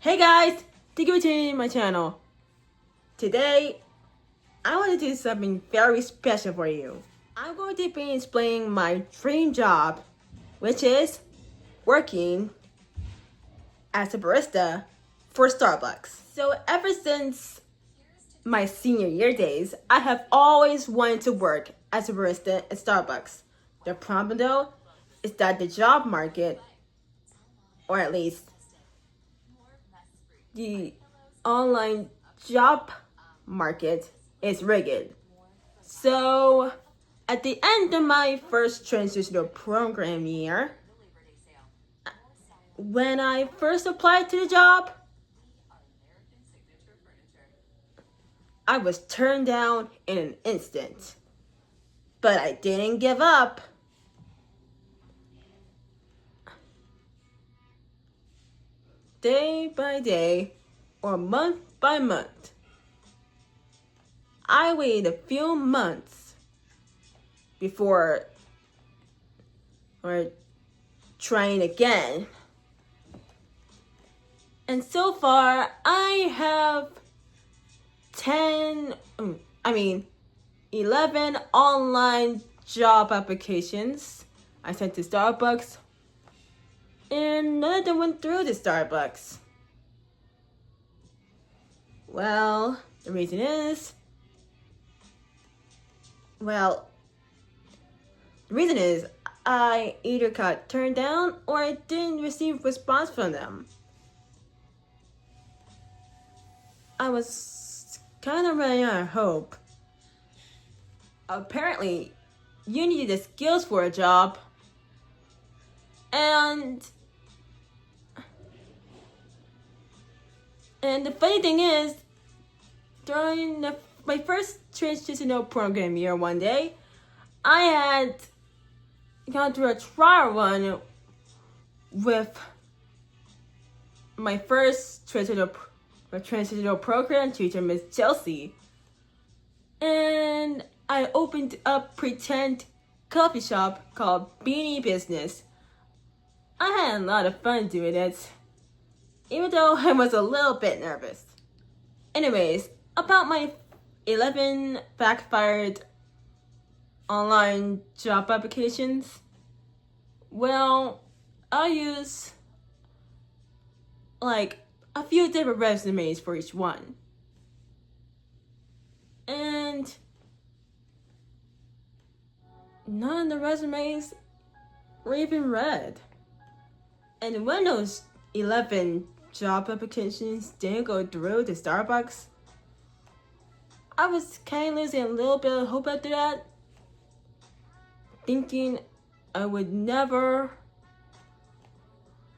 Hey guys, thank you for tuning in my channel. Today, I want to do something very special for you. I'm going to be explaining my dream job, which is working as a barista for Starbucks. So ever since my senior year days, I have always wanted to work as a barista at Starbucks. The problem though is that the job market, or at least the online job market, is rigged. So at the end of my first transitional program year, when I first applied to the job, I was turned down in an instant. But I didn't give up. Day by day, or month by month, I waited a few months before trying again. And so far, I have 11 online job applications I sent to Starbucks, and none of them went through to Starbucks. Well, the reason is, I either got turned down or I didn't receive response from them. I was kind of running out of hope. Apparently, you need the skills for a job, and the funny thing is, during my first transitional program year one day, I had gone through a trial run with my first transitional program teacher, Miss Chelsea. And I opened up pretend coffee shop called Beanie Business. I had a lot of fun doing it, even though I was a little bit nervous. Anyways, about my 11 backfired online job applications, well, I'll use like a few different resumes for each one. And none of the resumes were even read. And when those 11 job applications didn't go through to Starbucks, I was kind of losing a little bit of hope after that, thinking I would never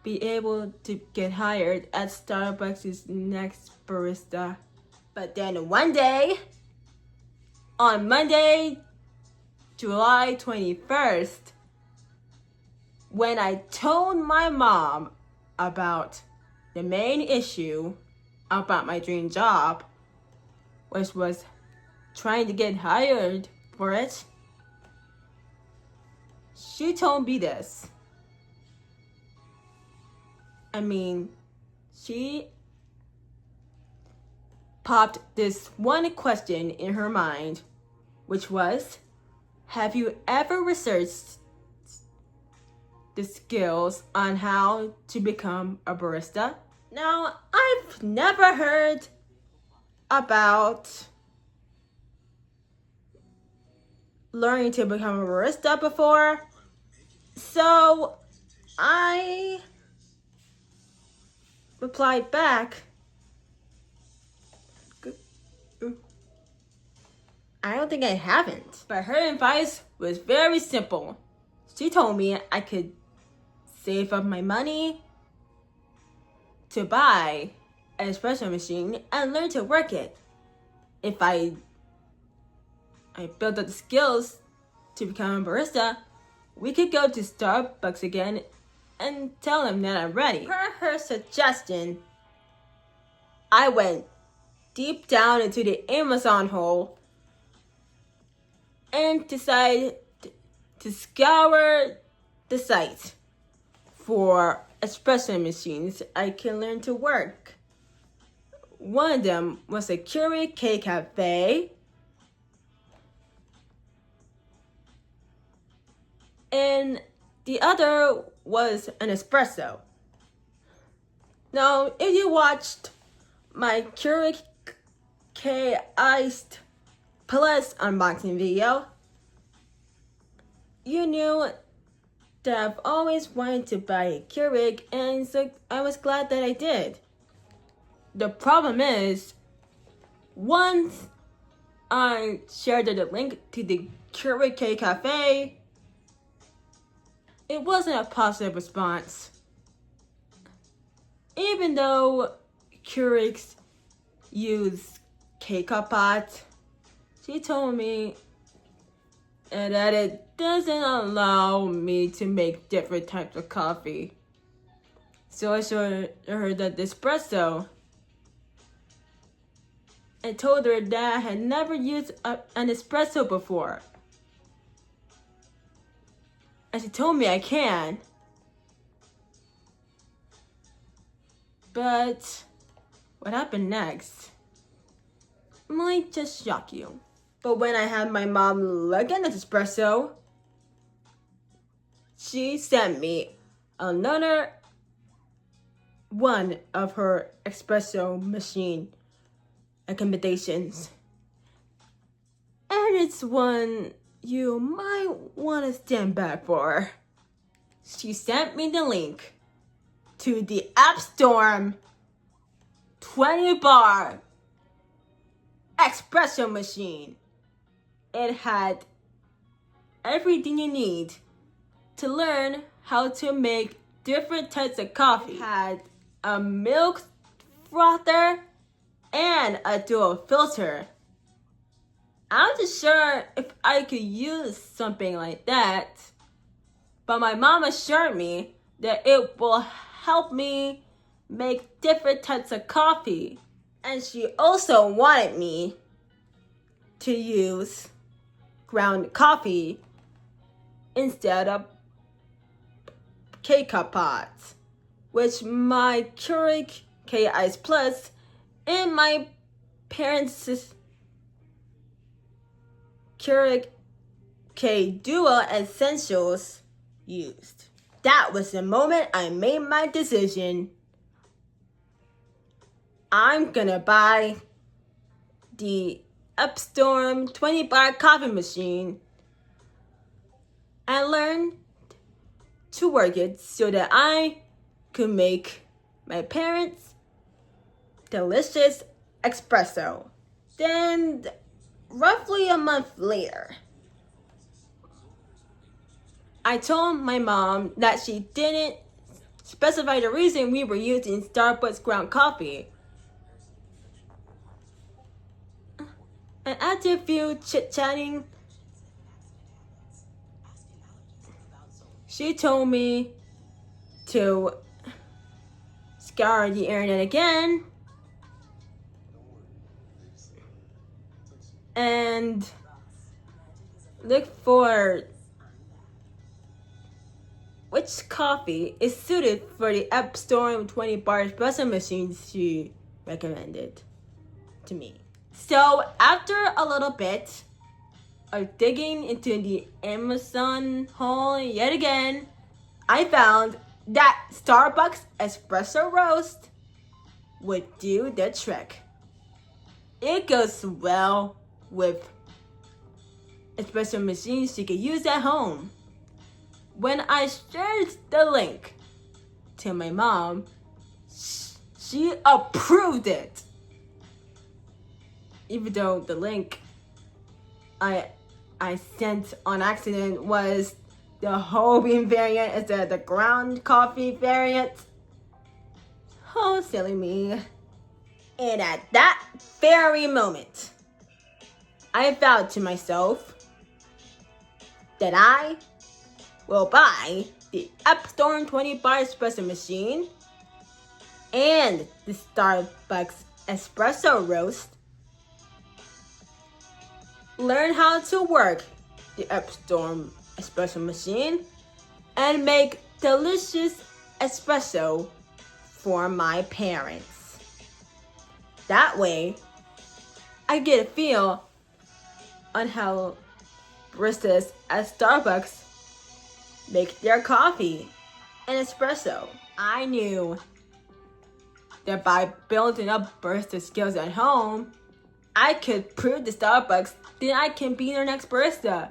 be able to get hired at Starbucks' next barista. But then one day, on Monday, July 21st, when I told my mom about the main issue about my dream job, which was trying to get hired for it, she told me this. She popped this one question in her mind, which was, have you ever researched the skills on how to become a barista? Now, I've never heard about learning to become a barista before, so I replied back, I don't think I haven't. But her advice was very simple. She told me I could save up my money to buy an espresso machine and learn to work it. If I built up the skills to become a barista, we could go to Starbucks again and tell them that I'm ready. Per her suggestion, I went deep down into the Amazon hole and decided to scour the site for espresso machines I can learn to work. One of them was a Keurig K-Cafe, and the other was an espresso. Now, if you watched my Keurig K Iced Plus unboxing video, you knew that I've always wanted to buy a Keurig, and so I was glad that I did. The problem is, once I shared the link to the Keurig K Cafe, it wasn't a positive response. Even though Keurigs use K-cup pots, she told me that it doesn't allow me to make different types of coffee. So I showed her the espresso and told her that I had never used an espresso before. And she told me I can. But what happened next might just shock you. But when I had my mom look at the espresso, she sent me another one of her espresso machine recommendations. And it's one you might want to stand back for. She sent me the link to the Empstorm 20-bar espresso machine. It had everything you need to learn how to make different types of coffee. It had a milk frother and a dual filter. I'm not sure if I could use something like that, but my mom assured me that it will help me make different types of coffee. And she also wanted me to use ground coffee instead of K-cup pots, which my Keurig K Ice Plus and my parents' Keurig K Duo Essentials used. That was the moment I made my decision. I'm gonna buy the Empstorm 20-bar coffee machine and learn to work it so that I could make my parents delicious espresso. Then, roughly a month later, I told my mom that she didn't specify the reason we were using Starbucks ground coffee. And after a few chit-chatting, she told me to scour the internet again and look for which coffee is suited for the Empstorm 20-bar espresso machine she recommended to me. So after a little bit of digging into the Amazon hole yet again, I found that Starbucks espresso roast would do the trick. It goes well with espresso machines you can use at home. When I shared the link to my mom, she approved it. Even though the link I sent on accident was the whole bean variant instead of the ground coffee variant. Oh, silly me. And at that very moment, I vowed to myself that I will buy the Empstorm 20-bar espresso machine and the Starbucks espresso roast, learn how to work the Empstorm espresso machine, and make delicious espresso for my parents. That way, I get a feel on how baristas at Starbucks make their coffee and espresso. I knew that by building up barista skills at home, I could prove to Starbucks that I can be their next barista.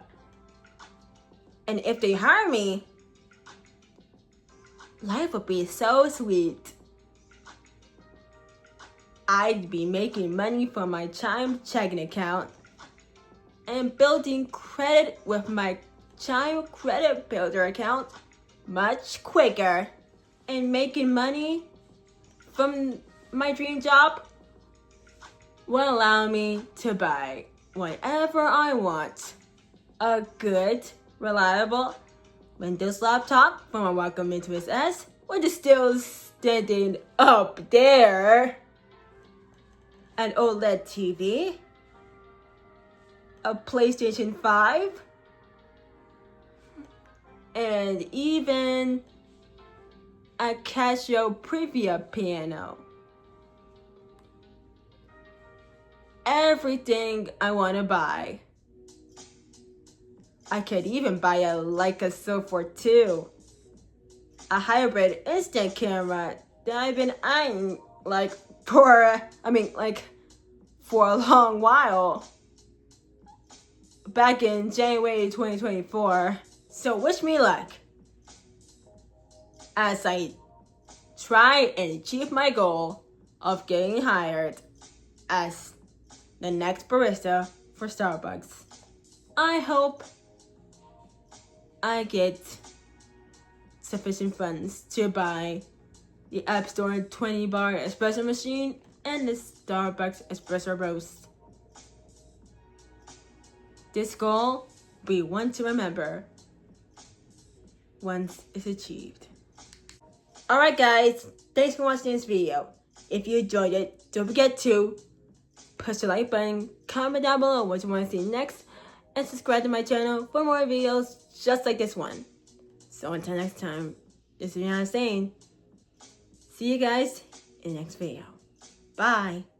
And if they hire me, life would be so sweet. I'd be making money from my Chime Checking Account and building credit with my Chime Credit Builder account much quicker, and making money from my dream job will allow me to buy whatever I want. A good, reliable Windows laptop from a Wacom Intuos S, which is still standing up there. An OLED TV, a PlayStation 5, and even a Casio Previa piano. Everything I want to buy. I could even buy a Leica Sophor 2, a hybrid instant camera that I've been eyeing for a long while, back in January 2024. So wish me luck as I try and achieve my goal of getting hired as the next barista for Starbucks. I hope I get sufficient funds to buy the Empstorm 20-bar espresso machine and the Starbucks espresso roast. This goal will be one to remember once it's achieved. Alright guys, thanks for watching this video. If you enjoyed it, don't forget to push the like button, comment down below what you want to see next, and subscribe to my channel for more videos just like this one. So until next time, this is Rihanna saying, see you guys in the next video. Bye.